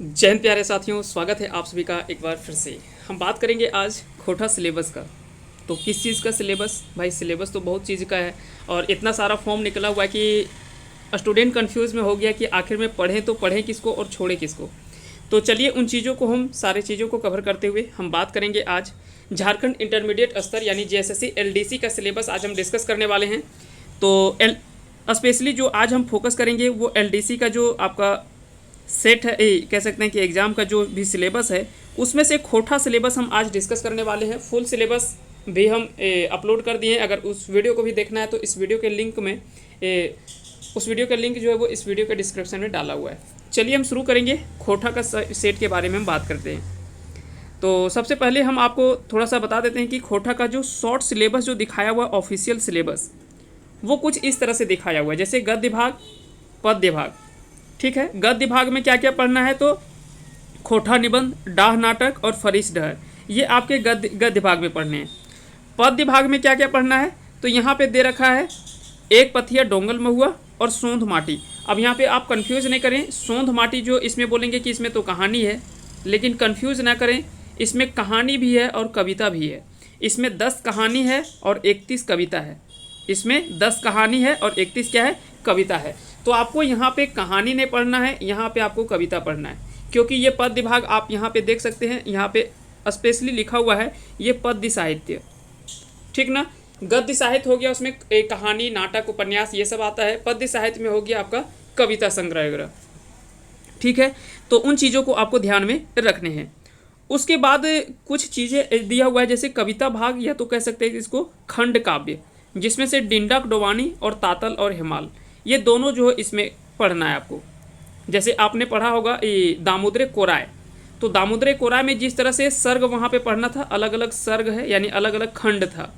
जय हिंद प्यारे साथियों, स्वागत है आप सभी का एक बार फिर से। हम बात करेंगे आज खोटा सिलेबस का। तो किस चीज़ का सिलेबस? भाई सिलेबस तो बहुत चीज़ का है और इतना सारा फॉर्म निकला हुआ है कि स्टूडेंट कंफ्यूज में हो गया कि आखिर में पढ़ें तो पढ़ें किसको और छोड़ें किसको। तो चलिए उन चीज़ों को हम सारे चीज़ों को कवर करते हुए हम बात करेंगे आज झारखंड इंटरमीडिएट स्तर यानी JSSC LDC का सिलेबस आज हम डिस्कस करने वाले हैं। तो स्पेशली जो आज हम फोकस करेंगे वो LDC का जो आपका सेट है, कह सकते हैं कि एग्ज़ाम का जो भी सिलेबस है उसमें से खोटा सिलेबस हम आज डिस्कस करने वाले हैं। फुल सिलेबस भी हम अपलोड कर दिए हैं। अगर उस वीडियो को भी देखना है तो इस वीडियो के लिंक में उस वीडियो का लिंक जो है वो इस वीडियो के डिस्क्रिप्शन में डाला हुआ है। चलिए हम शुरू करेंगे। खोटा का सेट के बारे में हम बात करते हैं। तो सबसे पहले हम आपको थोड़ा सा बता देते हैं कि खोटा का जो शॉर्ट सिलेबस जो दिखाया हुआ ऑफिशियल सिलेबस वो कुछ इस तरह से दिखाया हुआ है, जैसे गद्य भाग, पद्य भाग। ठीक है, गद्य भाग में क्या क्या पढ़ना है तो खोटा निबंध, डाह नाटक और फरिश डहर, ये आपके गद्य भाग में पढ़ने हैं। पद्य भाग में क्या क्या पढ़ना है तो यहाँ पे दे रखा है एक पथिया डोंगल महुआ और सोंध माटी। अब यहाँ पे आप कंफ्यूज नहीं करें, सोंध माटी जो इसमें बोलेंगे कि इसमें तो कहानी है, लेकिन कंफ्यूज ना करें, इसमें कहानी भी है और कविता भी है। इसमें 10 कहानी है और 31 कविता है। इसमें 10 कहानी है और 31 क्या है, कविता है। तो आपको यहाँ पे कहानी नहीं पढ़ना है, यहाँ पे आपको कविता पढ़ना है, क्योंकि ये पद्य भाग आप यहाँ पे देख सकते हैं, यहाँ पे स्पेशली लिखा हुआ है ये पद्य साहित्य। ठीक ना, गद्य साहित्य हो गया, उसमें एक कहानी, नाटक, उपन्यास ये सब आता है। पद्य साहित्य में हो गया आपका कविता संग्रह वगैरह। ठीक है, तो उन चीज़ों को आपको ध्यान में रखने हैं। उसके बाद कुछ चीज़ें दिया हुआ है, जैसे कविता भाग, या तो कह सकते हैं इसको खंड काव्य, जिसमें से डिंडक डोवानी और तातल और हिमाल, ये दोनों जो है इसमें पढ़ना है आपको। जैसे आपने पढ़ा होगा ये दामोदर कोराय, तो दामोदर कोराय में जिस तरह से सर्ग वहाँ पे पढ़ना था, अलग अलग सर्ग है यानी अलग अलग खंड था,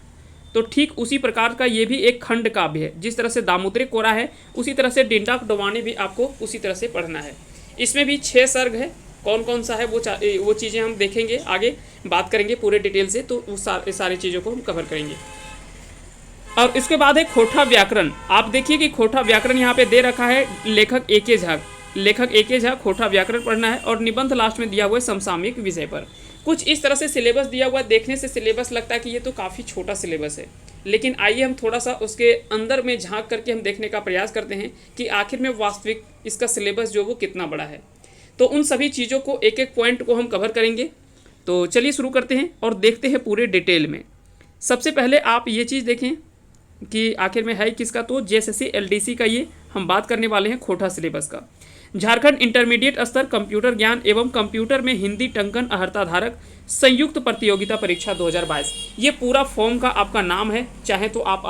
तो ठीक उसी प्रकार का ये भी एक खंड काव्य है। जिस तरह से दामोदर कोराय है उसी तरह से डिंडक डोवानी भी आपको उसी तरह से पढ़ना है। इसमें भी 6 सर्ग है, कौन कौन सा है वो चीज़ें हम देखेंगे, आगे बात करेंगे पूरे डिटेल से, तो वो सारी चीज़ों को हम कवर करेंगे। और इसके बाद है खोटा व्याकरण। आप देखिए कि खोटा व्याकरण यहाँ पे दे रखा है लेखक A.K. झा, लेखक A.K. झा, खोटा व्याकरण पढ़ना है। और निबंध लास्ट में दिया हुआ है समसामयिक विषय पर। कुछ इस तरह से सिलेबस दिया हुआ है। देखने से सिलेबस लगता है कि ये तो काफ़ी छोटा सिलेबस है, लेकिन आइए हम थोड़ा सा उसके अंदर में झांक करके हम देखने का प्रयास करते हैं कि आखिर में वास्तविक इसका सिलेबस जो वो कितना बड़ा है। तो उन सभी चीज़ों को एक एक पॉइंट को हम कवर करेंगे। तो चलिए शुरू करते हैं और देखते हैं पूरे डिटेल में। सबसे पहले आप ये चीज़ देखें कि आखिर में है किसका, तो JSSC LDC का ये हम बात करने वाले हैं खोटा सिलेबस का। झारखंड इंटरमीडिएट स्तर कंप्यूटर ज्ञान एवं कंप्यूटर में हिंदी टंकन अहर्ता धारक संयुक्त प्रतियोगिता परीक्षा 2022, ये पूरा फॉर्म का आपका नाम है। चाहे तो आप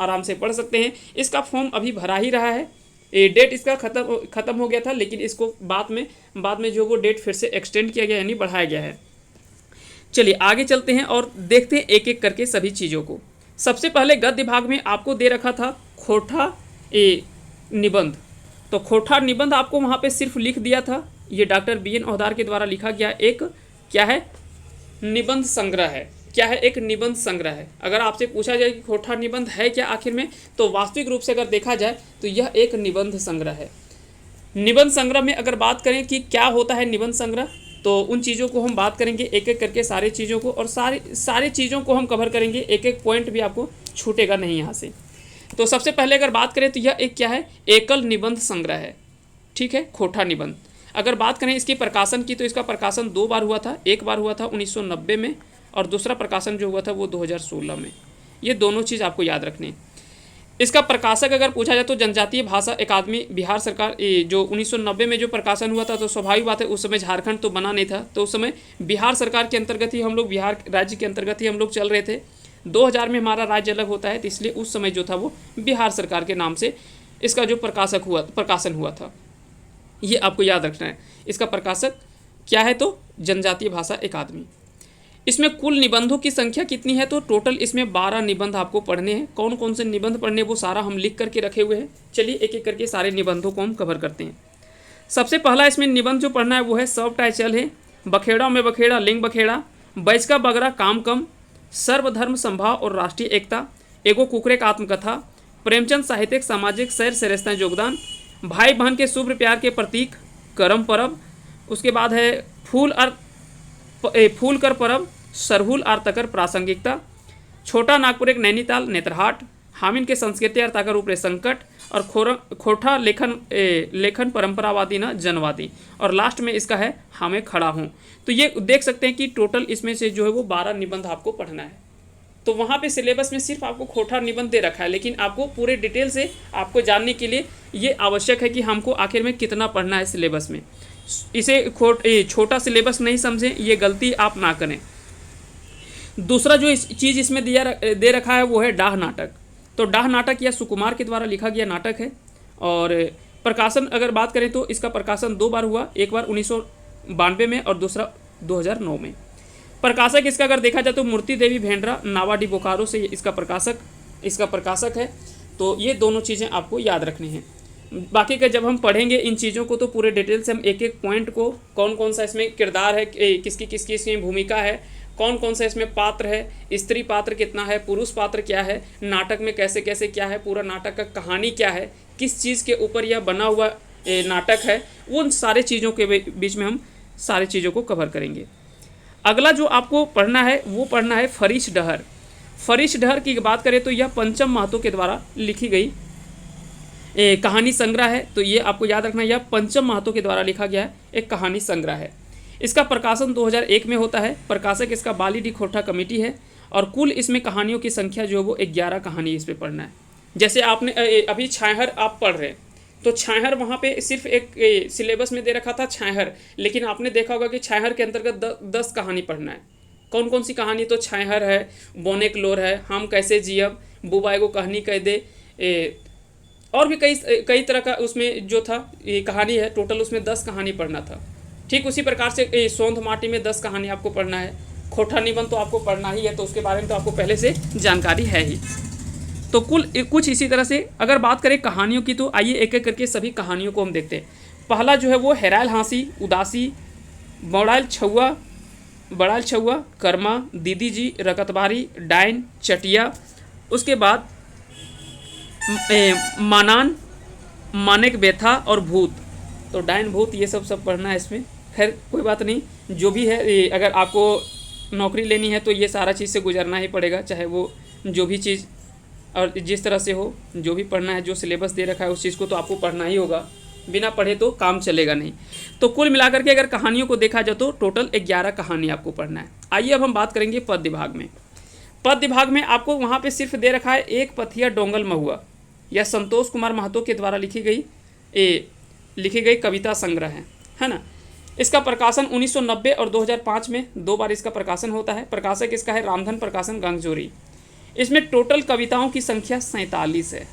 आराम से पढ़ सकते हैं। इसका फॉर्म अभी भरा ही रहा है, ये डेट इसका ख़त्म हो गया था, लेकिन इसको बाद में जो वो डेट फिर से एक्सटेंड किया गया यानी बढ़ाया गया है। चलिए आगे चलते हैं और देखते हैं एक एक करके सभी चीज़ों को। सबसे पहले गद्य भाग में आपको दे रखा था खोटा निबंध। तो खोटा निबंध आपको वहाँ पे सिर्फ लिख दिया था, ये डॉक्टर BN ओहदार के द्वारा लिखा गया एक क्या है, निबंध संग्रह है। क्या है, एक निबंध संग्रह है। अगर आपसे पूछा जाए कि खोटा निबंध है क्या आखिर में, तो वास्तविक रूप से अगर देखा जाए तो यह एक निबंध संग्रह है। निबंध संग्रह में अगर बात करें कि क्या होता है निबंध संग्रह, तो उन चीज़ों को हम बात करेंगे एक एक करके, सारी चीज़ों को, और सारी चीज़ों को हम कवर करेंगे। एक एक पॉइंट भी आपको छूटेगा नहीं यहाँ से। तो सबसे पहले अगर बात करें तो यह एक क्या है, एकल निबंध संग्रह है। ठीक है, खोटा निबंध। अगर बात करें इसकी प्रकाशन की, तो इसका प्रकाशन 2 बार हुआ था। एक बार हुआ था 1990 में और दूसरा प्रकाशन जो हुआ था वो 2016 में। ये दोनों चीज़ आपको याद रखनी। इसका प्रकाशक अगर पूछा जाए तो जनजातीय भाषा अकादमी बिहार सरकार, जो 1990 में जो प्रकाशन हुआ था, तो स्वाभाविक बात है उस समय झारखंड तो बना नहीं था, तो उस समय बिहार सरकार के अंतर्गत ही हम लोग, बिहार राज्य के अंतर्गत ही हम लोग चल रहे थे। 2000 में हमारा राज्य अलग होता है, तो इसलिए उस समय जो था वो बिहार सरकार के नाम से इसका जो प्रकाशन हुआ था, ये आपको याद रखना है। इसका प्रकाशक क्या है तो जनजातीय भाषा अकादमी। इसमें कुल निबंधों की संख्या कितनी है, तो टोटल इसमें 12 निबंध आपको पढ़ने हैं। कौन कौन से निबंध पढ़ने वो सारा हम लिख करके रखे हुए हैं। चलिए एक एक करके सारे निबंधों को हम कवर करते हैं। सबसे पहला इसमें निबंध जो पढ़ना है वो है सब टाइटल है बखेड़ा में बखेड़ा लिंग बखेड़ा, बैच का बगरा काम कम, सर्वधर्म संभाव और राष्ट्रीय एकता, एगो कुकरे का आत्मकथा, प्रेमचंद साहित्यिक सामाजिक सैर सरेस्ता योगदान, भाई बहन के शुभ प्यार के प्रतीक, करम परब, उसके बाद है फूल कर परब, सरहुल आर तकर प्रासंगिकता, छोटा नागपुर एक नैनीताल नेत्रहाट, हामिन के संस्कृति और ताकर ऊपरे संकट, और खोटा लेखन परंपरावादी न जनवादी, और लास्ट में इसका है हमें खड़ा हूँ। तो ये देख सकते हैं कि टोटल इसमें से जो है वो 12 निबंध आपको पढ़ना है। तो वहाँ पे सिलेबस में सिर्फ आपको खोटा निबंध दे रखा है, लेकिन आपको पूरे डिटेल से आपको जानने के लिए ये आवश्यक है कि हमको आखिर में कितना पढ़ना है सिलेबस में। इसे छोटा सिलेबस नहीं समझें, ये गलती आप ना करें। दूसरा जो चीज़ इसमें दे रखा है वो है डाह नाटक। तो डाह नाटक यह सुकुमार के द्वारा लिखा गया नाटक है, और प्रकाशन अगर बात करें तो इसका प्रकाशन 2 बार हुआ, एक बार 1992 में और दूसरा 2009 में। प्रकाशक इसका अगर देखा जाए तो मूर्ति देवी भेंड्रा नावाडी बोकारो से इसका प्रकाशक है। तो ये दोनों चीज़ें आपको याद रखनी हैं। बाकी का जब हम पढ़ेंगे इन चीज़ों को तो पूरे डिटेल से हम एक एक पॉइंट को, कौन कौन सा इसमें किरदार है, किसकी इसमें भूमिका है, कौन कौन सा इसमें पात्र है, स्त्री पात्र कितना है, पुरुष पात्र क्या है, नाटक में कैसे कैसे क्या है, पूरा नाटक का कहानी क्या है, किस चीज़ के ऊपर यह बना हुआ नाटक है, उन सारे चीज़ों के बीच में हम सारी चीज़ों को कवर करेंगे। अगला जो आपको पढ़ना है वो पढ़ना है फरीश डहर। फरीश डहर की बात करें तो यह पंचम महतो के द्वारा लिखी गई कहानी संग्रह है। तो ये आपको याद रखना है, यह पंचम महतो के द्वारा लिखा गया है एक कहानी संग्रह है। इसका प्रकाशन 2001 में होता है। प्रकाशक इसका बाली डी खोटा कमेटी है, और कुल इसमें कहानियों की संख्या जो है वो 11 कहानी इस पर पढ़ना है। जैसे आपने अभी छाहर आप पढ़ रहे, तो छाहर वहाँ पे सिर्फ एक सिलेबस में दे रखा था छाहर, लेकिन आपने देखा होगा कि छाहर के अंतर्गत 10 कहानी पढ़ना है। कौन कौन सी कहानी? तो छाहर है, बोने क्लोर है, हम कैसे जियब, बुबाई को कहानी कह दे, और भी कई तरह का उसमें जो था ये कहानी है। टोटल उसमें 10 कहानी पढ़ना था। ठीक उसी प्रकार से सोंध माटी में 10 कहानी आपको पढ़ना है। खोटा निबंध तो आपको पढ़ना ही है, तो उसके बारे में तो आपको पहले से जानकारी है ही। तो कुछ इसी तरह से अगर बात करें कहानियों की, तो आइए एक एक करके सभी कहानियों को हम देखते हैं। पहला जो है वो हैराल हाँसी, उदासी, बड़ाल छुआ, कर्मा, दीदी जी, रकतबारी, डाइन, चटिया। उसके बाद मानेक व्यथा और भूत। तो डाइन भूत ये सब पढ़ना है इसमें। खैर कोई बात नहीं, जो भी है, अगर आपको नौकरी लेनी है तो ये सारा चीज़ से गुजरना ही पड़ेगा, चाहे वो जो भी चीज़ और जिस तरह से हो, जो भी पढ़ना है, जो सिलेबस दे रखा है उस चीज़ को तो आपको पढ़ना ही होगा। बिना पढ़े तो काम चलेगा नहीं। तो कुल मिलाकर के अगर कहानियों को देखा जाए तो टोटल 11 कहानी आपको पढ़ना है। आइए अब हम बात करेंगे पद्य भाग में। पद्य भाग में आपको वहाँ पे सिर्फ दे रखा है एक पथिया डोंगल महुआ। यह संतोष कुमार महतो के द्वारा लिखी गई कविता संग्रह है ना। इसका प्रकाशन 1990 और 2005 में 2 बार इसका प्रकाशन होता है। प्रकाशक इसका है रामधन प्रकाशन गंगजोरी। इसमें टोटल कविताओं की संख्या 47 है।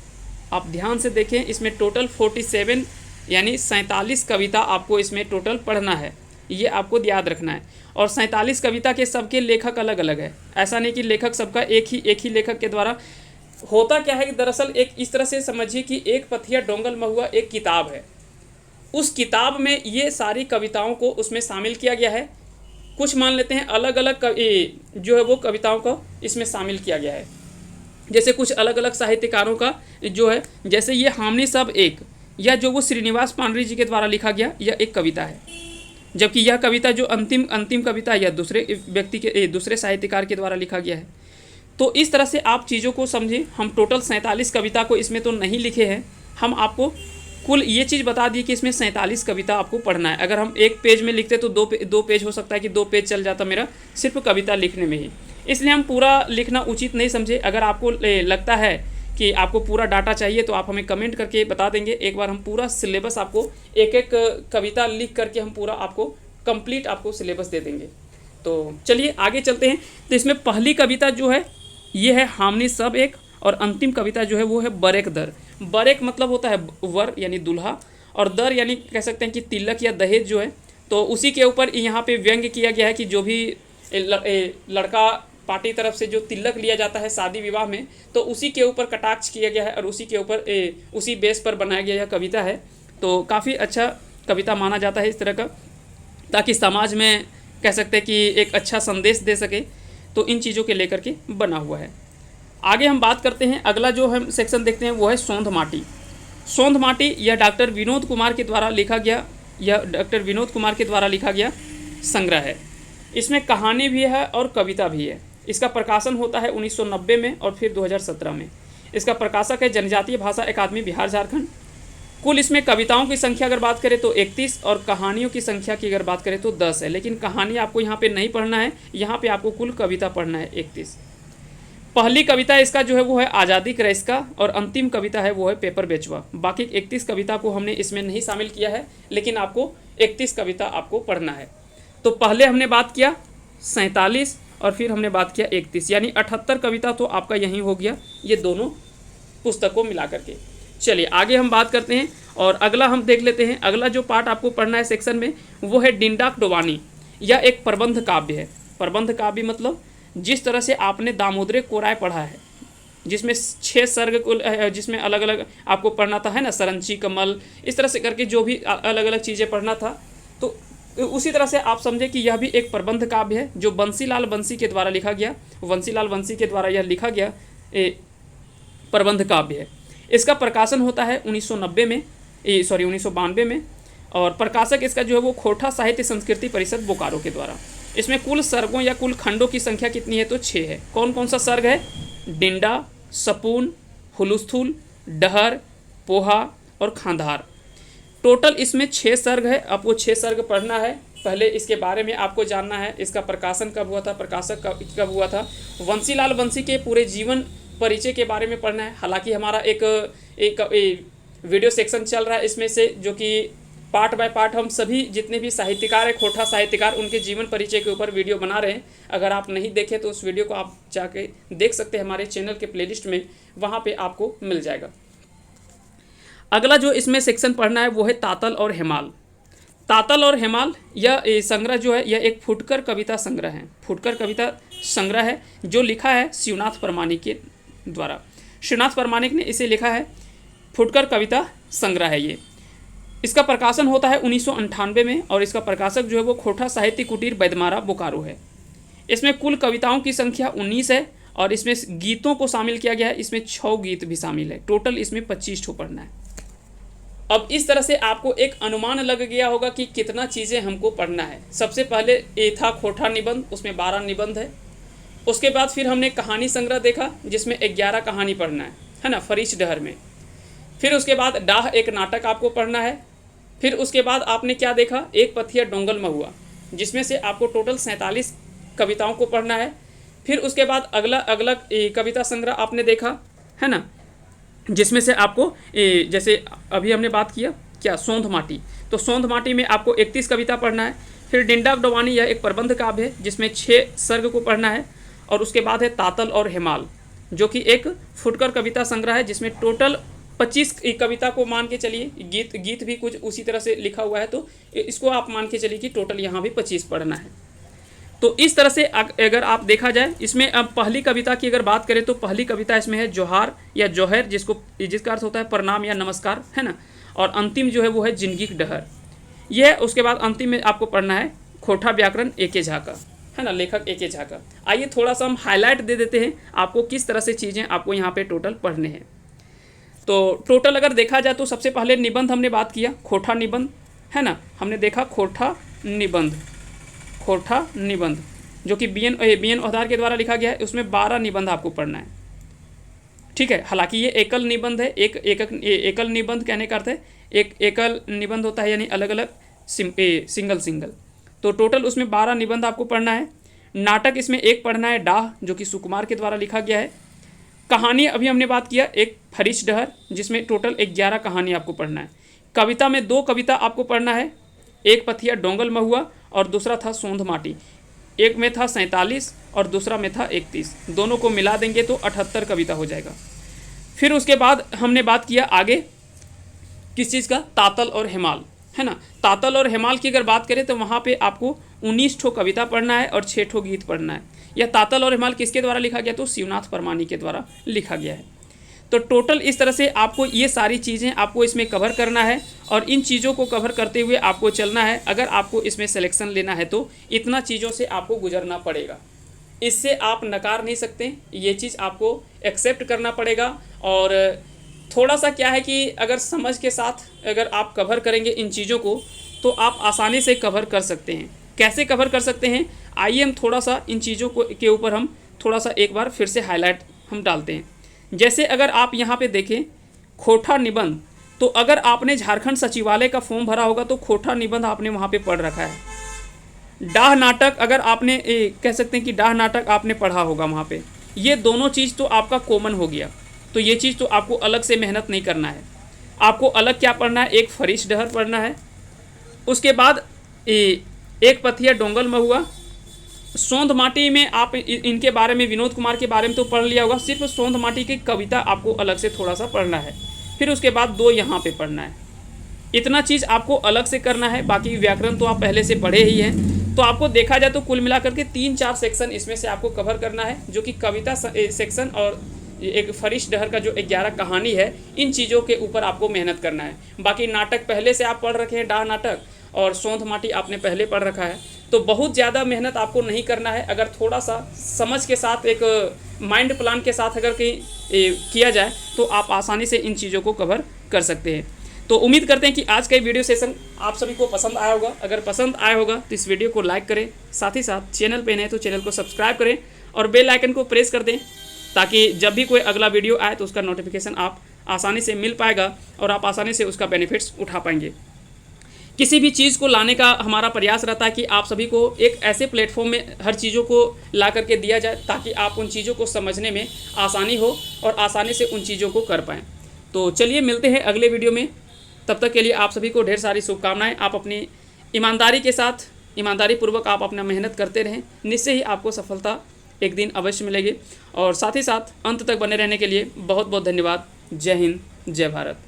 आप ध्यान से देखें, इसमें टोटल 47 यानी 47 कविता आपको इसमें टोटल पढ़ना है, ये आपको याद रखना है। और 47 कविता के सबके लेखक अलग अलग है। ऐसा नहीं कि लेखक सबका एक ही लेखक के द्वारा। होता क्या है कि दरअसल एक इस तरह से समझिए कि एक पथिया डोंगल महुआ एक किताब है। उस किताब में ये सारी कविताओं को उसमें शामिल किया गया है। कुछ मान लेते हैं अलग अलग जो है वो कविताओं को इसमें शामिल किया गया है। जैसे कुछ अलग अलग साहित्यकारों का जो है, जैसे ये हामनी सब एक, या जो वो श्रीनिवास पांडरी जी के द्वारा लिखा गया यह एक कविता है। जबकि यह कविता जो अंतिम कविता या दूसरे व्यक्ति के दूसरे साहित्यकार के द्वारा लिखा गया है। तो इस तरह से आप चीज़ों को समझें। हम टोटल 47 कविता को इसमें तो नहीं लिखे हैं, हम आपको कुल ये चीज़ बता दी कि इसमें 47 कविता आपको पढ़ना है। अगर हम एक पेज में लिखते तो दो पेज हो सकता है कि 2 पेज चल जाता मेरा सिर्फ कविता लिखने में ही। इसलिए हम पूरा लिखना उचित नहीं समझे। अगर आपको लगता है कि आपको पूरा डाटा चाहिए तो आप हमें कमेंट करके बता देंगे। एक बार हम पूरा सिलेबस आपको एक एक कविता लिख करके हम पूरा आपको कंप्लीट आपको सिलेबस दे देंगे। तो चलिए आगे चलते हैं। तो इसमें पहली कविता जो है ये है हामनी सब एक, और अंतिम कविता जो है वो है बरेक दर। बरेक मतलब होता है वर यानी दूल्हा, और दर यानी कह सकते हैं कि तिलक या दहेज जो है। तो उसी के ऊपर यहाँ पे व्यंग्य किया गया है कि जो भी लड़का पार्टी तरफ से जो तिलक लिया जाता है शादी विवाह में, तो उसी के ऊपर कटाक्ष किया गया है और उसी के ऊपर उसी बेस पर बनाया गया यह कविता है। तो काफ़ी अच्छा कविता माना जाता है इस तरह का, ताकि समाज में कह सकते हैं कि एक अच्छा संदेश दे सके। तो इन चीज़ों के लेकर के बना हुआ है। आगे हम बात करते हैं, अगला जो हम सेक्शन देखते हैं वो है सोंध माटी। सोंध माटी यह डॉक्टर विनोद कुमार के द्वारा लिखा गया यह डॉक्टर विनोद कुमार के द्वारा लिखा गया संग्रह है। इसमें कहानी भी है और कविता भी है। इसका प्रकाशन होता है 1990 में और फिर 2017 में। इसका प्रकाशक है जनजातीय भाषा अकादमी बिहार झारखंड। कुल इसमें कविताओं की संख्या अगर बात करें तो 31 और कहानियों की संख्या की अगर बात करें तो 10 है, लेकिन कहानी आपको यहाँ पे नहीं पढ़ना है, यहाँ पे आपको कुल कविता पढ़ना है 31। पहली कविता इसका जो है वो है आज़ादी क्रैश का और अंतिम कविता है वो है पेपर बेचवा। बाकी 31 कविता को हमने इसमें नहीं शामिल किया है, लेकिन आपको 31 कविता आपको पढ़ना है। तो पहले हमने बात किया 47 और फिर हमने बात किया 31, यानी 78 कविता तो आपका यहीं हो गया, ये दोनों पुस्तकों मिला करके। चलिए आगे हम बात करते हैं और अगला हम देख लेते हैं। अगला जो पार्ट आपको पढ़ना है सेक्शन में वो है डिंडाक डोबानी। यह एक प्रबंध काव्य है। प्रबंध काव्य मतलब जिस तरह से आपने दामोदर कोराय पढ़ा है, जिसमें 6 सर्ग को जिसमें अलग अलग आपको पढ़ना था, है ना, सरंची कमल, इस तरह से करके जो भी अलग अलग चीज़ें पढ़ना था, तो उसी तरह से आप समझे कि यह भी एक प्रबंध काव्य है जो बंसीलाल बंसी के द्वारा लिखा गया। बंसीलाल बंसी के द्वारा यह लिखा गया प्रबंध काव्य है। इसका प्रकाशन होता है 1992 में और प्रकाशक इसका जो है वो खोटा साहित्य संस्कृति परिषद बोकारो के द्वारा। इसमें कुल सर्गों या कुल खंडों की संख्या कितनी है तो 6 है। कौन कौन सा सर्ग है? डिंडा, सपून, हुलुस्थुल, डहर, पोहा और खांधार। टोटल इसमें 6 सर्ग है। आपको 6 सर्ग पढ़ना है। पहले इसके बारे में आपको जानना है, इसका प्रकाशन कब हुआ था, प्रकाशक कब हुआ था। बंसीलाल बंसी के पूरे जीवन परिचय के बारे में पढ़ना है। हालांकि हमारा एक वीडियो सेक्शन चल रहा है इसमें से, जो कि पार्ट बाय पार्ट हम सभी जितने भी साहित्यकार हैं, खोटा साहित्यकार, उनके जीवन परिचय के ऊपर वीडियो बना रहे हैं। अगर आप नहीं देखें तो उस वीडियो को आप जाके देख सकते हैं हमारे चैनल के प्लेलिस्ट में, वहाँ पे आपको मिल जाएगा। अगला जो इसमें सेक्शन पढ़ना है वो है तातल और हेमाल। तातल और हेमाल यह संग्रह जो है यह एक फुटकर कविता संग्रह है। फुटकर कविता संग्रह है जो लिखा है शिवनाथ परमानिक के द्वारा। शिवनाथ परमानिक ने इसे लिखा है। फुटकर कविता संग्रह है ये। इसका प्रकाशन होता है 1998 में और इसका प्रकाशक जो है वो खोटा साहित्य कुटीर बैदमारा बोकारो है। इसमें कुल कविताओं की संख्या 19 है और इसमें गीतों को शामिल किया गया है। इसमें 6 गीत भी शामिल है। टोटल इसमें 25 ठो पढ़ना है। अब इस तरह से आपको एक अनुमान लग गया होगा कि कितना चीज़ें हमको पढ़ना है। सबसे पहले ये था खोटा निबंध, उसमें 12 निबंध है। उसके बाद फिर हमने कहानी संग्रह देखा जिसमें 11 कहानी पढ़ना है ना, फरीच डहर में। फिर उसके बाद डाह एक नाटक आपको पढ़ना है। फिर उसके बाद आपने क्या देखा, एक पथिया डोंगल महुआ, जिसमें से आपको टोटल 47 कविताओं को पढ़ना है। फिर उसके बाद अगला कविता संग्रह आपने देखा, है ना, जिसमें से आपको जैसे अभी हमने बात किया क्या, सोंध माटी, तो सोंध माटी में आपको 31 कविता पढ़ना है। फिर डिंडाक डोबानी यह एक प्रबंध काव्य है जिसमें 6 सर्ग को पढ़ना है। और उसके बाद है तातल और हेमाल जो कि एक फुटकर कविता संग्रह है जिसमें टोटल 25 कविता को मान के चलिए, गीत भी कुछ उसी तरह से लिखा हुआ है, तो इसको आप मान के चलिए कि टोटल यहाँ भी 25 पढ़ना है। तो इस तरह से अगर आप देखा जाए इसमें, अब पहली कविता की अगर बात करें तो पहली कविता इसमें है जोहार या जोहर, जिसका अर्थ होता है प्रणाम या नमस्कार, है ना। और अंतिम जो है वो है जिंदगी डहर, यह। उसके बाद अंतिम में आपको पढ़ना है खोटा व्याकरण ए.के. झा का, है ना, लेखक ए.के. झा का। आइए थोड़ा सा हम हाईलाइट दे देते हैं आपको किस तरह से चीज़ें आपको यहाँ पे टोटल पढ़ने हैं। तो टोटल अगर देखा जाए तो सबसे पहले निबंध हमने बात किया, खोटा निबंध, है ना, हमने देखा खोटा निबंध जो कि बी.एन. ओहदार के द्वारा लिखा गया है। उसमें 12 निबंध आपको पढ़ना है, ठीक है। हालांकि ये एकल निबंध है। एकल निबंध कहने का अर्थ है एक एकल निबंध होता है यानी अलग अलग सिंगल। तो टोटल उसमें 12 निबंध आपको पढ़ना है। नाटक इसमें एक पढ़ना है, डाह, जो कि सुकुमार के द्वारा लिखा गया है। कहानी अभी हमने बात किया, एक फरीच डहर, जिसमें टोटल 11 कहानी आपको पढ़ना है। कविता में 2 कविता आपको पढ़ना है, एक पथिया डोंगल महुआ और दूसरा था सोंध माटी। एक में था 47 और दूसरा में था 31, दोनों को मिला देंगे तो 78 कविता हो जाएगा। फिर उसके बाद हमने बात किया आगे किस चीज़ का, तातल और हेमाल, है ना। तातल और हेमाल की अगर बात करें तो वहाँ पे आपको 19 ठो कविता पढ़ना है और 6 ठो गीत पढ़ना है। यह तातल और हेमाल किसके द्वारा लिखा गया, तो शिवनाथ परमानी के द्वारा लिखा गया है। तो टोटल इस तरह से आपको ये सारी चीज़ें आपको इसमें कवर करना है और इन चीज़ों को कवर करते हुए आपको चलना है। अगर आपको इसमें सिलेक्शन लेना है तो इतना चीज़ों से आपको गुजरना पड़ेगा, इससे आप नकार नहीं सकते, ये चीज़ आपको एक्सेप्ट करना पड़ेगा। और थोड़ा सा क्या है कि अगर समझ के साथ अगर आप कवर करेंगे इन चीज़ों को तो आप आसानी से कवर कर सकते हैं। कैसे कवर कर सकते हैं, आइए हम थोड़ा सा इन चीज़ों को के ऊपर हम थोड़ा सा एक बार फिर से हाईलाइट हम डालते हैं। जैसे अगर आप यहाँ पे देखें खोटा निबंध, तो अगर आपने झारखंड सचिवालय का फॉर्म भरा होगा तो खोटा निबंध आपने वहाँ पे पढ़ रखा है। डाह नाटक अगर आपने कह सकते हैं कि डाह नाटक आपने पढ़ा होगा वहाँ पे, ये दोनों चीज़ तो आपका कॉमन हो गया। तो ये चीज़ तो आपको अलग से मेहनत नहीं करना है। आपको अलग क्या पढ़ना है, एक फरिश डहर पढ़ना है, उसके बाद एक पथिया डोंगल महुआ, सोंध माटी में आप इनके बारे में, विनोद कुमार के बारे में तो पढ़ लिया होगा, सिर्फ सोंध माटी की कविता आपको अलग से थोड़ा सा पढ़ना है। फिर उसके बाद 2 यहाँ पे पढ़ना है। इतना चीज़ आपको अलग से करना है, बाकी व्याकरण तो आप पहले से पढ़े ही हैं। तो आपको देखा जाए तो कुल मिलाकर के 3-4 सेक्शन इसमें से आपको कवर करना है, जो कि कविता सेक्शन और एक फरिश डहर का जो 11 कहानी है, इन चीज़ों के ऊपर आपको मेहनत करना है। बाकी नाटक पहले से आप पढ़ रखे हैं, डाह नाटक और सोंध माटी आपने पहले पढ़ रखा है, तो बहुत ज़्यादा मेहनत आपको नहीं करना है। अगर थोड़ा सा समझ के साथ, एक माइंड प्लान के साथ अगर किया जाए तो आप आसानी से इन चीज़ों को कवर कर सकते हैं। तो उम्मीद करते हैं कि आज का वीडियो सेशन आप सभी को पसंद आया होगा। अगर पसंद आया होगा तो इस वीडियो को लाइक करें, साथ ही साथ चैनल पे नए तो चैनल को सब्सक्राइब करें और बेल आइकन को प्रेस कर दें, ताकि जब भी कोई अगला वीडियो आए तो उसका नोटिफिकेशन आप आसानी से मिल पाएगा और आप आसानी से उसका बेनिफिट्स उठा पाएंगे। किसी भी चीज़ को लाने का हमारा प्रयास रहता है कि आप सभी को एक ऐसे प्लेटफॉर्म में हर चीज़ों को ला करके दिया जाए, ताकि आप उन चीज़ों को समझने में आसानी हो और आसानी से उन चीज़ों को कर पाएँ। तो चलिए मिलते हैं अगले वीडियो में। तब तक के लिए आप सभी को ढेर सारी शुभकामनाएं। आप अपनी ईमानदारी के साथ, ईमानदारी पूर्वक आप अपना मेहनत करते रहें, निश्चय ही आपको सफलता एक दिन अवश्य मिलेगी। और साथ ही साथ अंत तक बने रहने के लिए बहुत बहुत धन्यवाद। जय हिंद, जय भारत।